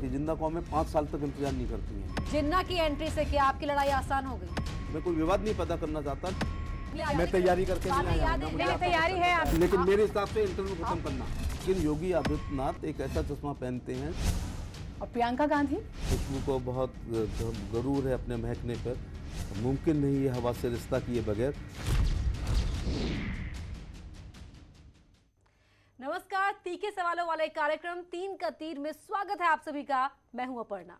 कि जिंदा कौमें 5 साल तक इंतजार नहीं करती हैं। जिन्ना की एंट्री से क्या आपकी लड़ाई आसान हो गई? मैं कोई विवाद नहीं पैदा करना चाहता, मैं तैयारी करके नहीं आया हूं। नहीं, तैयारी है आप। लेकिन मेरे हिसाब से इंटरव्यू खत्म करना। लेकिन योगी आदित्यनाथ एक ऐसा चश्मा पहनते हैं, और प्रियंका गांधी खुशबू को बहुत गरूर है अपने महकने पर, मुमकिन नहीं है हवा से रिश्ता किए बगैर। नमस्कार, तीखे सवालों वाले कार्यक्रम 3 का तीर में स्वागत है आप सभी का। मैं हूं अपर्णा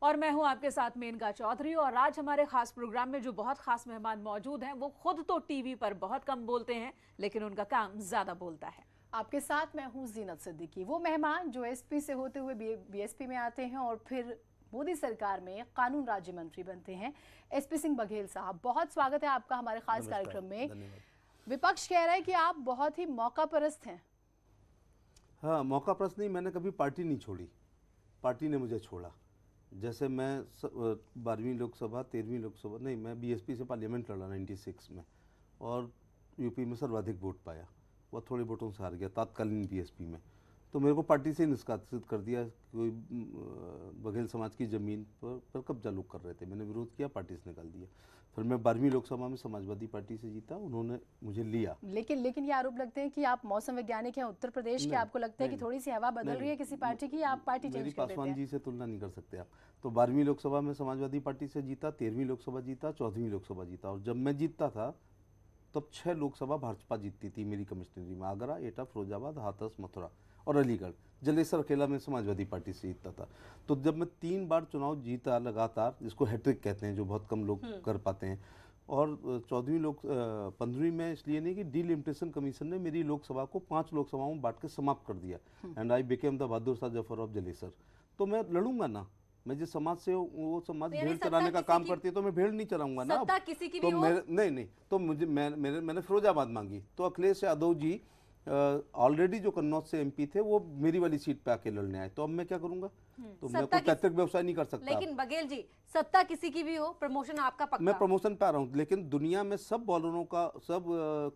और मैं हूं आपके साथ मेनका चौधरी। और आज हमारे खास प्रोग्राम में जो बहुत खास मेहमान मौजूद हैं, वो खुद तो टीवी पर बहुत कम बोलते हैं, लेकिन उनका काम ज्यादा बोलता है। आपके साथ मैं हूं जीनत सिद्दीकी, वो मेहमान जो एसपी से होते हुए बीएसपी में आते हैं और फिर मोदी सरकार में कानून राज्य मंत्री बनते हैं। एसपी सिंह बघेल साहब, बहुत स्वागत है आपका हमारे खास कार्यक्रम में। विपक्ष कह रहा है कि आप बहुत ही मौका परस्त हैं। हाँ, मौका परस्त नहीं, मैंने कभी पार्टी नहीं छोड़ी, पार्टी ने मुझे छोड़ा। जैसे मैं 12वीं लोकसभा 13वीं लोकसभा नहीं, मैं बीएसपी से पार्लियामेंट लड़ा 96 में और यूपी में सर्वाधिक वोट पाया, वह थोड़े वोटों से हार गया तात्कालीन बीएसपी में। तो मेरे को पार्टी से निष्कासित कर दिया। कोई बघेल समाज की ज़मीन पर कब्जा लोग कर रहे थे, मैंने विरोध किया, पार्टी से निकाल दिया। फिर मैं 12वीं लोकसभा में समाजवादी पार्टी से जीता, उन्होंने मुझे लिया। लेकिन ये आरोप लगते हैं कि आप मौसम वैज्ञानिक हैं उत्तर प्रदेश के, आपको लगता है कि थोड़ी सी हवा बदल रही है किसी पार्टी की, आप पार्टी चेंज कर देते हैं। पासवान जी से तुलना नहीं कर सकते आप। तो 12वीं लोकसभा में समाजवादी पार्टी से जीता, 13वीं लोकसभा जीता, 14वीं लोकसभा जीता। और जब मैं जीतता था तब 6 लोकसभा भाजपा जीतती थी मेरी कमिश्नरी में, आगरा, एटा, फिरोजाबाद, हाथरस, मथुरा और अलीगढ़। जलेसर अकेला में समाजवादी पार्टी से जीतता था। तो जब मैं 3 बार चुनाव जीता लगातार, जिसको हैट्रिक कहते हैं, जो बहुत कम लोग कर पाते हैं, और 15वीं में इसलिए नहीं कि डीलिमिटेशन कमीशन ने मेरी लोकसभा को 5 लोकसभाओं में बांट के समाप्त कर दिया, and I became the Bahadur Shah Zafar of Jalesar. तो मैं लड़ूंगा ना, मैं जिस समाज से वो समाज भेड़ चराने का काम करती है, तो मैं भेड़ नहीं चराऊंगा ना। सत्ता किसी की तो भी हो? नहीं, तो मुझे मैंने फिरोजाबाद मांगी, तो अखिलेश यादव जी ऑलरेडी जो कन्नौज से एमपी थे, वो मेरी वाली सीट पे आके लड़ने आए। तो अब मैं क्या करूंगा? तो मैं कोई पैतृक व्यवसाय नहीं कर सकता। लेकिन बघेल जी, सत्ता किसी की भी हो, प्रमोशन आपका पक्का। मैं प्रमोशन पे आ रहा हूँ, लेकिन दुनिया में सब बॉलरों का, सब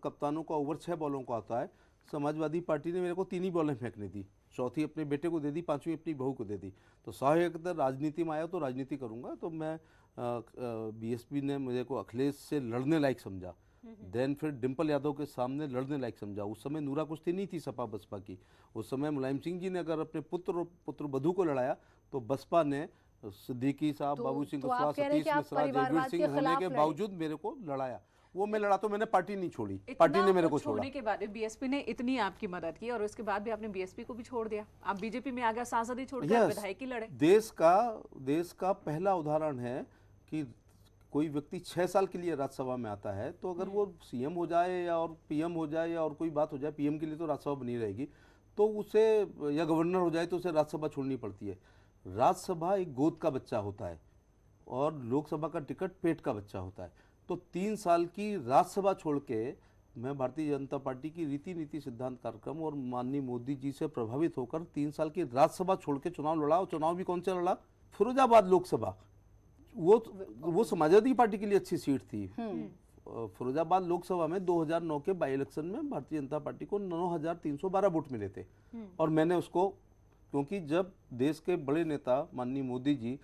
कप्तानों का ओवर 6 बॉलों का आता है। समाजवादी पार्टी ने मेरे को 3 ही बॉलें फेंकनी थी, चौथी अपने बेटे को दे दी, 5वीं अपनी बहू को दे दी। तो साहब राजनीति में आया तो राजनीति करूंगा। तो मैं बीएसपी ने मुझे को अखिलेश से लड़ने लायक समझा, देन फिर डिम्पल यादव के सामने लड़ने लायक समझा। उस समय नूरा कुश्ती नहीं थी सपा बसपा की। उस समय मुलायम सिंह जी ने अगर अपने पुत्र बधू को लड़ाया, तो बसपा ने सिद्दीकी साहब, बाबू सिंह कुशवाहा, सतीश मिश्रा, जयवीर सिंह होने के बावजूद मेरे को लड़ाया। वो मैं लड़ा, तो मैंने पार्टी नहीं छोड़ी, पार्टी ने मेरे को छोड़ा। छोड़ने के बाद बीएसपी ने इतनी आपकी मदद की और उसके बाद भी आपने बीएसपी को भी छोड़ दिया, आप बीजेपी में आ गया, सांसद ही छोड़ दिया, विधायक ही लड़े। देश का पहला उदाहरण है कि कोई व्यक्ति 6 साल के लिए राज्यसभा में आता है, तो अगर वो सीएम हो जाए या और पीएम हो जाए या और कोई बात हो जाए, पीएम के लिए तो राज्यसभा बनी रहेगी, तो उसे, या गवर्नर हो जाए, तो उसे राज्यसभा छोड़नी पड़ती है। राज्यसभा एक गोद का बच्चा होता है और लोकसभा का टिकट पेट का बच्चा होता है। तो 3 साल की राज्यसभा छोड़ के मैं भारतीय जनता पार्टी की रीति नीति सिद्धांत कार्यक्रम और माननीय मोदी जी से प्रभावित होकर 3 साल की राज्यसभा छोड़ के चुनाव लड़ा। और चुनाव भी कौन सा लड़ा? फिरोजाबाद लोकसभा। वो समाजवादी पार्टी के लिए अच्छी सीट थी। फिरोजाबाद लोकसभा में 2009 के बाई इलेक्शन में भारतीय जनता पार्टी को 9,312 वोट मिले थे। और मैंने उसको, क्योंकि जब देश के बड़े नेता माननीय मोदी जी,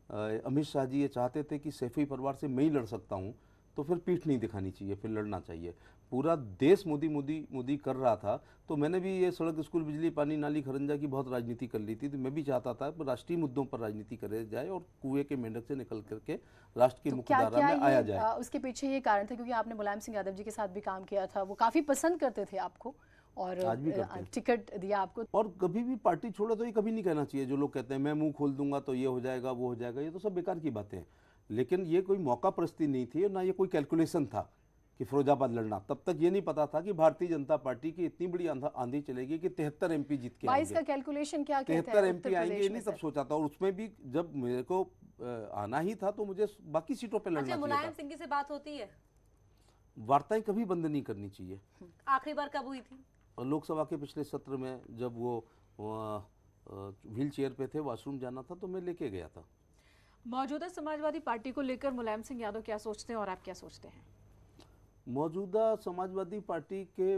अमित शाह जी ये चाहते थे कि सैफी परिवार से मैं ही लड़ सकता हूं, तो फिर पीठ नहीं दिखानी चाहिए, फिर लड़ना चाहिए। पूरा देश मोदी कर रहा था, तो मैंने भी ये सड़क, स्कूल, बिजली, पानी, नाली, खरंजा की बहुत राजनीति कर ली थी। तो मैं भी चाहता था कि राष्ट्रीय मुद्दों पर राजनीति करे जाए और कुएं के मेंढक से निकल करके राष्ट्र की मुख्यधारा में आया जाए। उसके पीछे ये कारण था क्योंकि आपने मुलायम सिंह यादव जी के साथ भी काम किया था, वो काफी पसंद करते थे आपको और आज भी करते हैं। टिकट दिया आपको। और कभी भी पार्टी छोड़ो तो ये कभी नहीं कहना चाहिए। जो लोग कहते हैं मैं मुंह खोल दूंगा तो ये हो जाएगा, वो हो जाएगा, ये तो सब बेकार की बातें हैं। लेकिन ये कोई मौका परस्ती नहीं थी और ना ये कोई कैलकुलेशन था कि फिरोजाबाद लड़ना। तब तक ये नहीं पता था कि भारतीय जनता पार्टी की इतनी बड़ी आंधी चलेगी कि 73 एमपी जीत के 22 का कैलकुलेशन क्या कहता है? 73 एमपी आएंगे, ये नहीं तब सोचा था। और उसमें भी जब मेरे को आना ही था तो मुझे बाकी सीटों पे लड़ना चाहिए था। मुलायम सिंह से बात होती है? वार्ताएं कभी बंद नहीं करनी चाहिए। आखिरी बार कब हुई थी? लोकसभा के पिछले सत्र में, जब वो व्हील चेयर पे थे, वॉशरूम जाना था, तो मैं लेके गया था। मौजूदा समाजवादी पार्टी को लेकर मुलायम सिंह यादव क्या सोचते हैं और आप क्या सोचते हैं? मौजूदा समाजवादी पार्टी के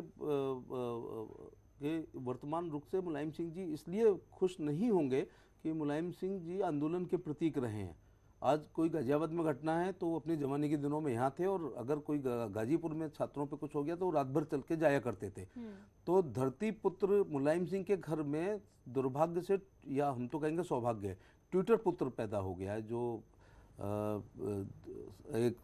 वर्तमान रुख से मुलायम सिंह जी इसलिए खुश नहीं होंगे कि मुलायम सिंह जी आंदोलन के प्रतीक रहे हैं। आज कोई गाजियाबाद में घटना है तो वो अपने जमाने के दिनों में यहाँ थे, और अगर कोई गाजीपुर में छात्रों पे कुछ हो गया तो वो रात भर चल के जाया करते थे। तो धरती पुत्र मुलायम सिंह के घर में दुर्भाग्य से, या हम तो कहेंगे सौभाग्य, ट्विटर पुत्र पैदा हो गया है, जो एक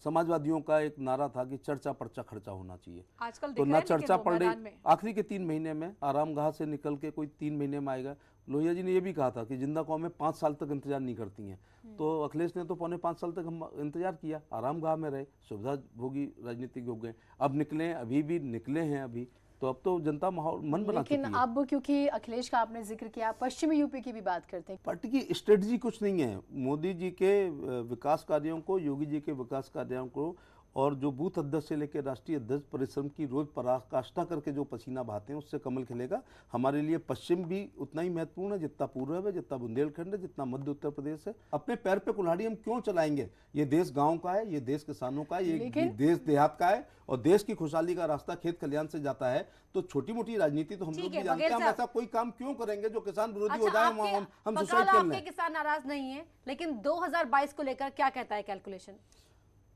समाजवादियों का एक नारा था कि चर्चा पर्चा खर्चा होना चाहिए। आजकल तो दिख ना रहे हैं लेकिन चर्चा वो पड़ रही, मैदान में। आखिरी के 3 महीने में आरामगाह से निकल के कोई 3 महीने में आएगा। लोहिया जी ने ये भी कहा था कि जिंदा कौमें 5 साल तक इंतजार नहीं करती हैं। तो अखिलेश ने तो पौने 5 साल तक हम इंतजार किया, आरामगाह में रहे, सुविधा भोगी राजनीतिक हो गए, अब निकले, अभी भी निकले हैं अभी, तो अब तो जनता माहौल मन बना चुकी है। लेकिन अब क्योंकि अखिलेश का आपने जिक्र किया, पश्चिमी यूपी की भी बात करते हैं। पार्टी की स्ट्रेटजी कुछ नहीं है। मोदी जी के विकास कार्यों को, योगी जी के विकास कार्यों को, और जो बूथ अध्यक्ष से लेकर राष्ट्रीय अध्यक्ष परिश्रम की रोज पराकाष्ठा करके जो पसीना बहाते हैं, उससे कमल खिलेगा। हमारे लिए पश्चिम भी उतना ही महत्वपूर्ण है जितना पूर्व है, जितना बुंदेलखंड है, जितना मध्य उत्तर प्रदेश है। अपने पैर पे कुल्हाड़ी हम क्यों चलाएंगे? ये देश गांव का है, ये देश किसानों का है, ये देश देहात का है, और देश की खुशहाली का रास्ता खेत खलियान से जाता है। तो छोटी मोटी राजनीति तो हम लोग भी जानते हैं, हम ऐसा कोई काम क्यों करेंगे जो किसान विरोधी हो जाए, हम सुसाइड कर लें। किसान नाराज नहीं है, लेकिन 2022 को लेकर क्या कहता है कैलकुलेशन?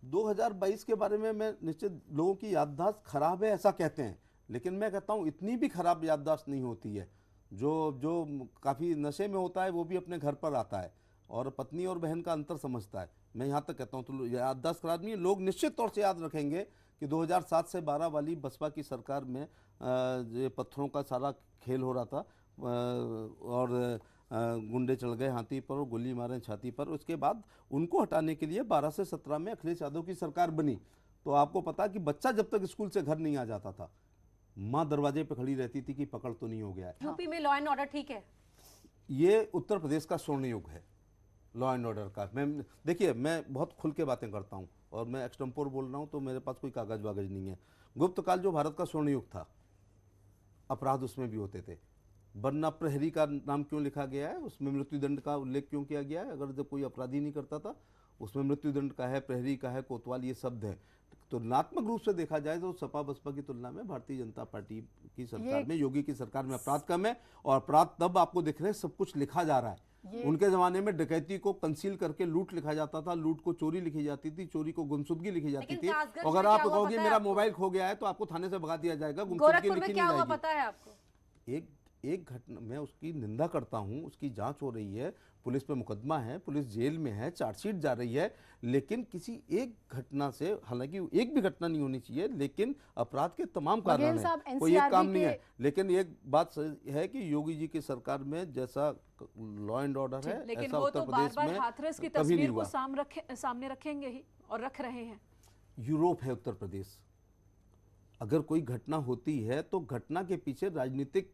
2022 के बारे में मैं निश्चित, लोगों की याददाश्त खराब है ऐसा कहते हैं, लेकिन मैं कहता हूँ इतनी भी खराब याददाश्त नहीं होती है। जो काफ़ी नशे में होता है वो भी अपने घर पर आता है और पत्नी और बहन का अंतर समझता है। मैं यहाँ तक कहता हूँ, तो याददाश्त खराब नहीं है। लोग निश्चित तौर से याद रखेंगे कि 2007 से 12 वाली बसपा की सरकार में ये पत्थरों का सारा खेल हो रहा था, और गुंडे चढ़ गए हाथी पर और गोली मारे छाती पर। उसके बाद उनको हटाने के लिए 12 से 17 में अखिलेश यादव की सरकार बनी। तो आपको पता कि बच्चा जब तक स्कूल से घर नहीं आ जाता था, माँ दरवाजे पे खड़ी रहती थी कि पकड़ तो नहीं हो गया है। यूपी में लॉ एंड ऑर्डर ठीक है? ये उत्तर प्रदेश का स्वर्ण युग है लॉ एंड ऑर्डर का। देखिए, मैं बहुत खुल के बातें करता हूँ और मैं एक्सटेम्पोर बोल रहा हूँ, तो मेरे पास कोई कागज वागज नहीं है। गुप्त काल जो भारत का स्वर्ण युग था, अपराध उसमें भी होते थे। वरना प्रहरी का नाम क्यों लिखा गया है, उसमें मृत्युदंड का उल्लेख क्यों किया गया है? अगर जब कोई अपराधी नहीं करता था, उसमें मृत्युदंड का है, प्रहरी का है, कोतवाल, ये शब्द है। तुलनात्मक रूप से देखा जाए तो सपा बसपा की तुलना में भारतीय जनता पार्टी की सरकार में, योगी की सरकार में अपराध कम है। और अपराध तब आपको दिख रहे हैं, सब कुछ लिखा जा रहा है। उनके जमाने में डकैती को कंसील करके लूट लिखा जाता था, लूट को चोरी लिखी जाती थी, चोरी को गुमशुदगी लिखी जाती थी। अगर आप कहोगे मेरा मोबाइल खो गया है तो आपको थाने से भगा दिया जाएगा, गुमशुदगी लिखी नहीं जाएगी। पता है आपको? एक घटना, मैं उसकी निंदा करता हूं, उसकी जांच हो रही है, पुलिस पे मुकदमा है, पुलिस जेल में है, चार्जशीट जा रही है, लेकिन किसी एक घटना से, हालांकि एक भी घटना नहीं होनी चाहिए, लेकिन अपराध के तमाम कारण हैं, कोई एक काम नहीं है। लेकिन एक बात है कि योगी जी की सरकार में जैसा लॉ एंड ऑर्डर है, ऐसा उत्तर प्रदेश में हाथरस की कभी नहीं तस्वीर हुआ। को सामने रखेंगे ही और रख रहे हैं। यूरोप है उत्तर प्रदेश। अगर कोई घटना होती है तो घटना के पीछे राजनीतिक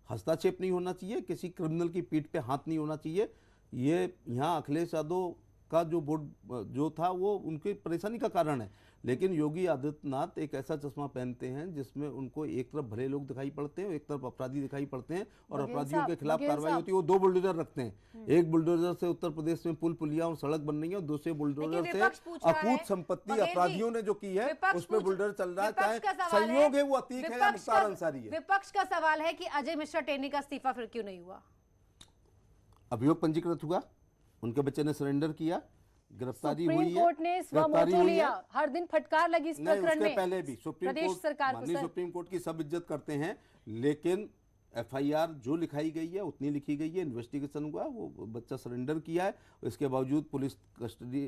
हस्तक्षेप नहीं होना चाहिए, किसी क्रिमिनल की पीठ पे हाथ नहीं होना चाहिए। ये यहाँ अखिलेश यादव का जो बोर्ड जो था वो उनकी परेशानी का कारण है, लेकिन योगी आदित्यनाथ एक ऐसा चश्मा पहनते हैं जिसमें उनको एक तरफ भले लोग दिखाई पड़ते हैं, एक तरफ अपराधी दिखाई पड़ते हैं, और अपराधियों के खिलाफ कार्रवाई होती है। वो 2 बुलडोजर रखते हैं, एक बुलडोजर से उत्तर प्रदेश में पुल पुलिया और सड़क बन रही है, और दूसरे बुलडोजर से अकूत संपत्ति अपराधियों ने जो की है उस पर बुलडोजर चल रहा है। चाहे संयोग है, वो अतीक है या मुख्तार अंसारी है। विपक्ष का सवाल है कि अजय मिश्रा टेनी का इस्तीफा फिर क्यों नहीं हुआ? अभियोग पंजीकृत हुआ, उनके बच्चे ने सरेंडर किया, गिरफ्तारी हुई है, सुप्रीम कोर्ट ने स्वमोटो लिया, हर दिन फटकार लगी इस प्रकरण में। पहले भी सुप्रीम कोर्ट की सब इज्जत करते हैं, लेकिन एफआईआर जो लिखाई गई है उतनी लिखी गई है, इन्वेस्टिगेशन हुआ, वो बच्चा सरेंडर किया है, इसके बावजूद police custody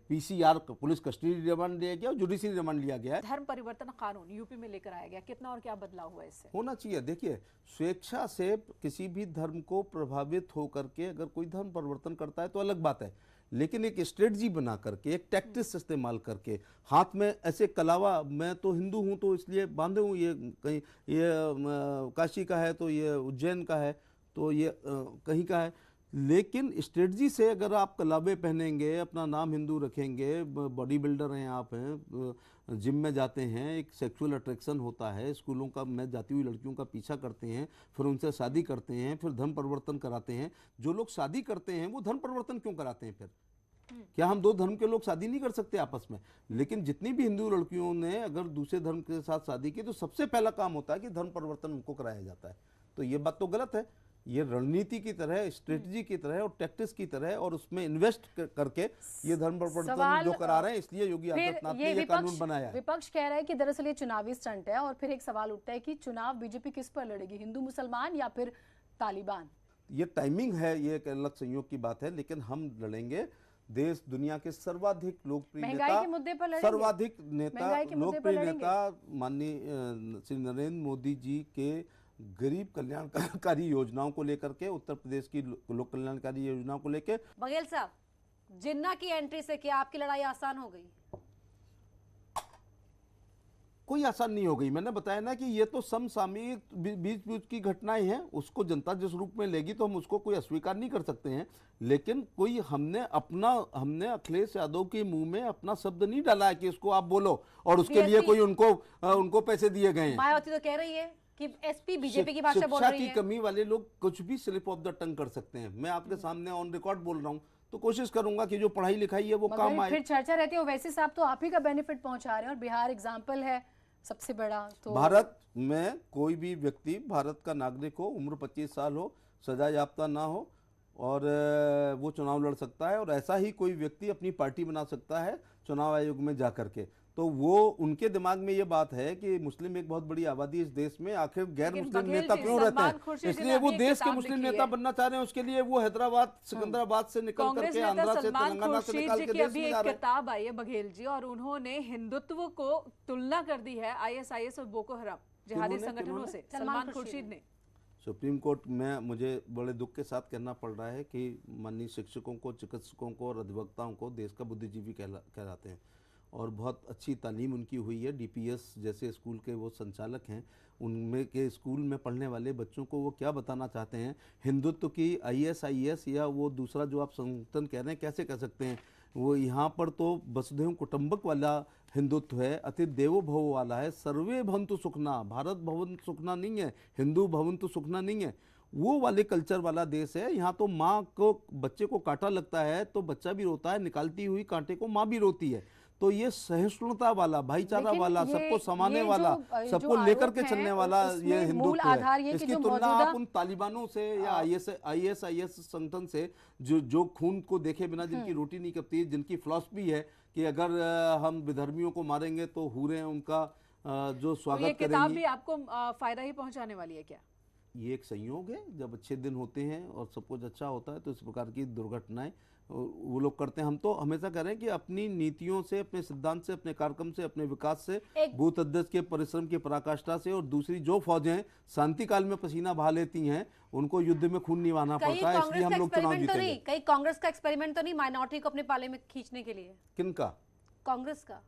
PCR police custody remand लिया गया और जुडिशरी रिमांड लिया गया है। धर्म परिवर्तन कानून यूपी में लेकर आया गया, कितना और क्या बदलाव हुआ इससे? होना चाहिए। देखिए, स्वेच्छा से किसी भी धर्म को प्रभावित होकर के अगर कोई धर्म परिवर्तन करता है तो अलग बात है, लेकिन एक स्ट्रेटजी बना करके, एक टैक्टिक्स इस्तेमाल करके, हाथ में ऐसे कलावा, मैं तो हिंदू हूं तो इसलिए बांधे हूं, ये कहीं ये काशी का है तो ये उज्जैन का है तो ये कहीं का है, लेकिन स्ट्रेटजी से अगर आप कलावे पहनेंगे, अपना नाम हिंदू रखेंगे, बॉडी बिल्डर हैं आप, हैं जिम में जाते हैं, एक सेक्सुअल अट्रैक्शन होता है, स्कूलों का में जाती हुई लड़कियों का पीछा करते हैं, फिर उनसे शादी करते हैं, फिर धर्म परिवर्तन कराते हैं। जो लोग शादी करते हैं वो धर्म परिवर्तन क्यों कराते हैं? फिर क्या हम 2 धर्म के लोग शादी नहीं कर सकते आपस में? लेकिन जितनी भी हिंदू लड़कियों ने अगर दूसरे धर्म के साथ शादी की तो सबसे पहला काम होता है कि धर्म परिवर्तन उनको कराया जाता है। तो ये बात तो गलत है। ये रणनीति की तरह, स्ट्रेटजी की तरह और टैक्टिक्स की तरह, और उसमें इन्वेस्ट करके ये धर्म परिवर्तन जो करा रहे हैं, इसलिए योगी आदित्यनाथ ने ये कानून बनाया है। विपक्ष कह रहा है कि दरअसल ये चुनावी स्टंट है, और फिर एक सवाल उठता है कि चुनाव बीजेपी किस पर लड़ेगी, हिंदू मुसलमान या फिर तालिबान? ये टाइमिंग है, ये एक अलग संयोग की बात है, लेकिन हम लड़ेंगे देश दुनिया के सर्वाधिक लोकप्रिय महंगाई के मुद्दे पर नेता, लड़ेंगे? सर्वाधिक नेता, महंगाई के मुद्दे पर लोकप्रिय लड़ेंगे? नेता माननीय श्री नरेंद्र मोदी जी के गरीब कल्याणकारी योजनाओं को लेकर के, उत्तर प्रदेश की लोक कल्याणकारी योजनाओं को लेकर। बघेल साहब, जिन्ना की एंट्री से क्या आपकी लड़ाई आसान हो गई? कोई आसान नहीं हो गई। मैंने बताया ना कि ये तो समसामयिक बीच बीच की घटनाएं हैं, उसको जनता जिस रूप में लेगी तो हम उसको कोई अस्वीकार नहीं कर सकते हैं, लेकिन कोई हमने अखिलेश यादव के मुंह में अपना शब्द नहीं डाला है कि इसको आप बोलो, और उसके लिए कोई उनको पैसे दिए गए हैं। मायावती तो कह रही है कि एसपी बीजेपी की भाषा बोल शिक्षा रही की है। कमी वाले लोग कुछ भी स्लिप ऑफ द टंग कर सकते हैं। मैं आपके सामने ऑन रिकॉर्ड बोल रहा हूँ, तो कोशिश करूंगा कि जो पढ़ाई लिखाई है वो काम आए। फिर चर्चा रहती है, वैसे साहब तो आप ही का बेनिफिट पहुंचा रहे हैं, और बिहार एग्जाम्पल है सबसे बड़ा। तो भारत में कोई भी व्यक्ति, भारत का नागरिक हो, उम्र 25 साल हो, सजा याफ्ता ना हो, और वो चुनाव लड़ सकता है, और ऐसा ही कोई व्यक्ति अपनी पार्टी बना सकता है चुनाव आयोग में जा करके। तो वो उनके दिमाग में ये बात है कि मुस्लिम एक बहुत बड़ी आबादी इस देश में, आखिर गैर मुस्लिम नेता क्यों रहते हैं, इसलिए वो देश के मुस्लिम नेता बनना चाह रहे हैं। उसके लिए वो हैदराबाद, सिकंदराबाद से निकल करके, आंध्रा से, तेलंगाना से निकाल के देश में जा रहे हैं। किताब आई है बघेल जी, और उन्होंने हिंदुत्व को तुलना कर दी है ISIS और बोको हराम जिहादी संगठनों से। सलमान खुर्शीद ने सुप्रीम कोर्ट में मुझे बड़े दुख के साथ कहना पड़ रहा है कि माननीय शिक्षकों को, चिकित्सकों को और अधिवक्ताओं को देश का बुद्धिजीवी कहलाते हैं, और बहुत अच्छी तालीम उनकी हुई है। DPS जैसे स्कूल के वो संचालक हैं, उनमें के स्कूल में पढ़ने वाले बच्चों को वो क्या बताना चाहते हैं, हिंदुत्व की ISIS या वो दूसरा जो आप संगठन कह रहे हैं, कैसे कह सकते हैं? वो यहाँ पर तो वसुधैव कुटुंबक वाला हिंदुत्व है, अतिथि देवो भव वाला है, सर्वे भवन्तु सुखना, भारत भवन सुखना नहीं है, हिंदू भवन्तु सुखना नहीं है, वो वाले कल्चर वाला देश है। यहाँ तो माँ को, बच्चे को कांटा लगता है तो बच्चा भी रोता है, निकालती हुई कांटे को माँ भी रोती है। तो ये सहिष्णुता वाला, भाईचारा वाला, सबको समाने वाला, सबको लेकर के चलने वाला ये हिंदुत्व है। इसकी तुलना आप उन तालिबानों से या ISIS संगठन से जो खून को देखे बिना जिनकी रोटी नहीं कपती, जिनकी फिलॉसफी है कि अगर हम विधर्मियों को मारेंगे तो हूरें उनका जो स्वागत करेंगी। ये किताब भी आपको फायदा ही पहुंचाने वाली है क्या? ये एक संयोग है, जब अच्छे दिन होते हैं और सब कुछ अच्छा होता है तो इस प्रकार की दुर्घटनाएं वो लोग करते हैं। हम तो हमेशा कह रहे हैं कि अपनी नीतियों से, अपने सिद्धांत से, अपने कार्यक्रम से, अपने विकास से, बूथ अध्यक्ष के परिश्रम की पराकाष्ठा से, और दूसरी जो फौजें शांति काल में पसीना बहा लेती हैं उनको युद्ध में खून नहीं बहाना पड़ता है, इसलिए हम लोग चुनाव जीतेंगे। कहीं कांग्रेस का एक्सपेरिमेंट तो नहीं माइनॉरिटी को अपने पाले में खींचने के लिए? किनका? कांग्रेस का।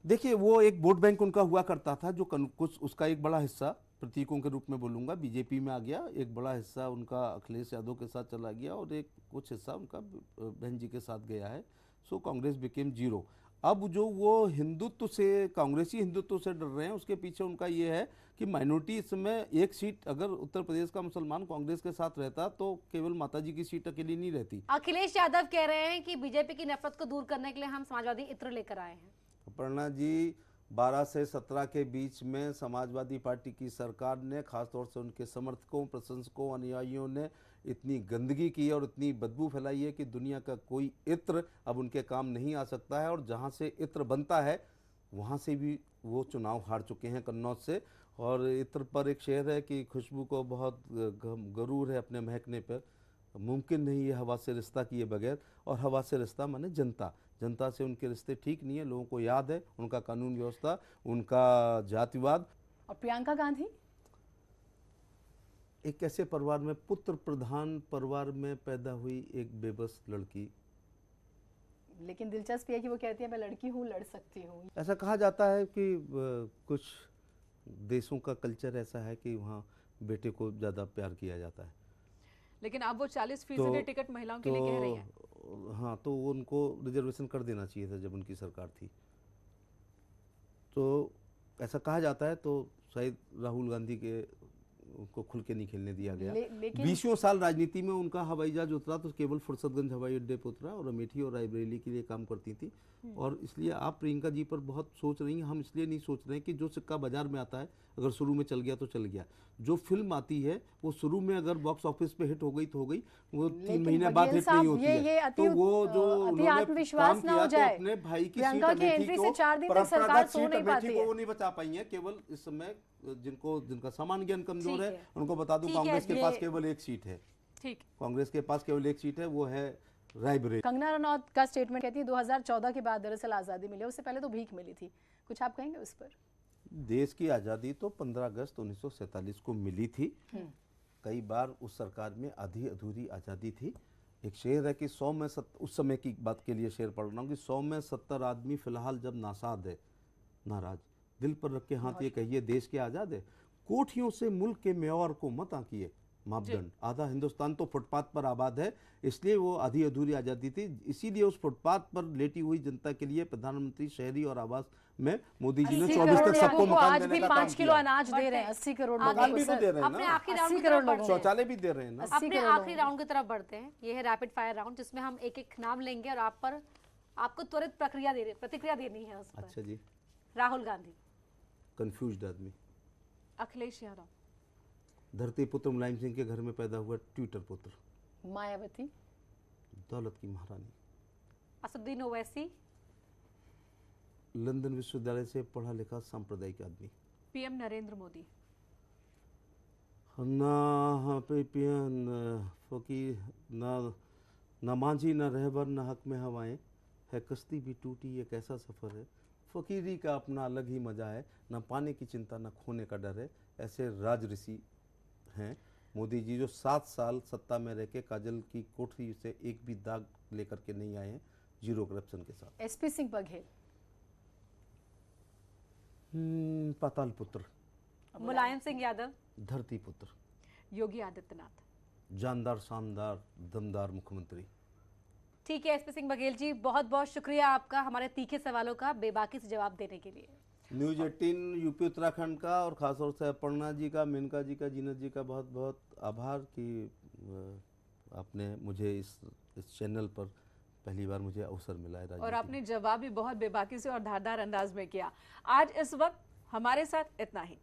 देखिए, वो एक वोट बैंक उनका हुआ करता था, जो कुछ उसका एक बड़ा हिस्सा, प्रतीकों के रूप में बोलूँगा, बीजेपी में आ गया। एक बड़ा हिस्सा उनका अखिलेश यादव के साथ चला गया, और एक कुछ हिस्सा उनका बहन जी के साथ गया है। सो कांग्रेस बिकेम जीरो। अब जो वो हिंदुत्व से, कांग्रेसी हिंदुत्व से डर रहे हैं, उसके पीछे उनका ये है कि माइनॉरिटी, इसमें एक सीट अगर उत्तर प्रदेश का मुसलमान कांग्रेस के साथ रहता तो केवल माताजी की सीट अकेली नहीं रहती। अखिलेश यादव कह रहे हैं कि बीजेपी की नफरत को दूर करने के लिए हम समाजवादी इत्र लेकर आए हैं। अपर्णा जी, 12 से 17 के बीच में समाजवादी पार्टी की सरकार ने, खासतौर से उनके समर्थकों, प्रशंसकों, अनुयायियों ने इतनी गंदगी की और इतनी बदबू फैलाई है कि दुनिया का कोई इत्र अब उनके काम नहीं आ सकता है। और जहाँ से इत्र बनता है वहाँ से भी वो चुनाव हार चुके हैं, कन्नौज से। और इत्र पर एक शेर है कि खुशबू को बहुत गरूर है अपने महकने पर, मुमकिन नहीं है हवा से रिश्ता किए बगैर। और हवा से रिश्ता माने जनता, जनता से उनके रिश्ते ठीक नहीं है। लोगों को याद है उनका कानून व्यवस्था, उनका जातिवाद। और प्रियंका गांधी एक ऐसे परिवार में, पुत्र प्रधान परिवार में पैदा हुई एक बेबस लड़की। लेकिन दिलचस्प है कि वो कहती है मैं लड़की हूँ, लड़ सकती हूँ। ऐसा कहा जाता है कि कुछ देशों का कल्चर ऐसा है कि वहाँ बेटे को ज़्यादा प्यार किया जाता है। लेकिन अब वो 40% टिकट महिलाओं के लिए कह रही है। हाँ, तो उनको रिजर्वेशन कर देना चाहिए था जब उनकी सरकार थी। तो ऐसा कहा जाता है, तो शायद राहुल गांधी के उनको खुल के नहीं खेलने दिया गया। 20 साल राजनीति में उनका हवाई जहाज उतरा तो केवल फुर्सतगंज हवाई अड्डे पर उतरा, और अमेठी और रायबरेली के लिए काम करती थी। और इसलिए आप प्रियंका जी पर बहुत सोच रही हैं, हम इसलिए नहीं सोच रहे हैं कि जो सिक्का बाजार में आता है अगर शुरू में चल गया तो चल गया। जो फिल्म आती है वो शुरू में अगर बॉक्स ऑफिस पे हिट हो गई तो हो गई, वो 3 महीने बाद हिट नहीं होती है। तो वो जो उन्होंने आत्मविश्वास काम ना किया हो तो जाए। अपने भाई की सीट प्रियंका की अमेठी एंट्री को, से 4 दिन तक सरकार परंपरागत सो सीट नहीं अमेठी पाती को है। वो नहीं बचा पाई है। केवल इस समय जिनका सामान्य ज्ञान कमजोर ठीक है है। उनको बता दूं, ठीक है, कांग्रेस के ये- पास केवल एक सीट है। ठीक। कांग्रेस के पास केवल एक सीट है, वो है रायबरेली। कंगना रनौत का स्टेटमेंट कहती है 2014 के बाद दरअसल आज़ादी मिली, उससे पहले तो भीख मिली थी। कुछ आप कहेंगे उस पर? देश की आज़ादी तो 15 अगस्त 1947 को मिली थी। कई बार उस सरकार में आधी अधूरी आज़ादी थी। एक शेर है कि 100 में उस समय की बात के लिए शेर पढ़ रहा हूँ कि 100 में 70 आदमी फिलहाल जब नासाद है नाराज, दिल पर रख के हाथ ये कहिए देश के आज़ाद है। कोठियों से मुल्क के मेवार को मत आंकिए मापदंड, आधा हिंदुस्तान तो फुटपाथ पर आबाद है, इसलिए वो आधी अधूरी आज़ादी थी। इसीलिए उस फुटपाथ पर लेटी हुई जनता के लिए प्रधानमंत्री शहरी और आवास में मोदी जी ने 80 24 करोड़ तक सबको लोगों को मकान आज देने भी का काम 5 किलो किया। अनाज दे रहे हैं। 80 करोड़ लोगों मकान को भी तो सर। दे रहे हैं अपने ना, आखिरी राउंड 80 की करोड़ तरफ लोगों बढ़ते को। हैं। शौचालय भी दे रहे हैं ना। 80 अपने करोड़ आखिरी लोगों राउंड की तरफ बढ़ते हैं। ये है रैपिड फायर राउंड, जिसमें हम एक एक नाम लेंगे और आपको त्वरित प्रतिक्रिया देनी है उस पर। अच्छा जी। राहुल गांधी, कंफ्यूज्ड आदमी। अखिलेश यादव, धरती पुत्र मुलायम सिंह के घर में पैदा हुआ ट्विटर पुत्र। मायावती, दौलत की महारानी। असदुद्दीन ओवैसी, लंदन विश्वविद्यालय से पढ़ा लिखा सांप्रदायिक आदमी। पीएम नरेंद्र मोदी, ना पियन फकीर, ना मांझी, ना रहबर, ना हक में हवाएं, है कश्ती भी टूटी, एक ऐसा सफ़र है। फकीरी का अपना अलग ही मज़ा है, ना पाने की चिंता ना खोने का डर है। ऐसे राज ऋषि हैं मोदी जी, जो 7 साल सत्ता में रह के काजल की कोठरी से एक भी दाग लेकर के नहीं आए हैं, जीरो करप्शन के साथ। एसपी सिंह बघेल, पाताल पुत्र। मुलायम सिंह यादव, धरती पुत्र। योगी आदित्यनाथ। जानदार, शानदार, दमदार मुख्यमंत्री। ठीक है एसपी सिंह बघेल जी, बहुत बहुत शुक्रिया आपका हमारे तीखे सवालों का बेबाकी से जवाब देने के लिए। न्यूज 18 यूपी उत्तराखंड का और खासतौर से अपर्णा जी का, मेनका जी का, जीनत जी का बहुत बहुत आभार कि आपने मुझे इस चैनल पर पहली बार मुझे अवसर मिला है। और आपने जवाब भी बहुत बेबाकी से और धारदार अंदाज में किया। आज इस वक्त हमारे साथ इतना ही,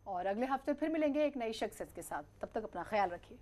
और अगले हफ्ते फिर मिलेंगे एक नई शख्सियत के साथ। तब तक अपना ख्याल रखिए।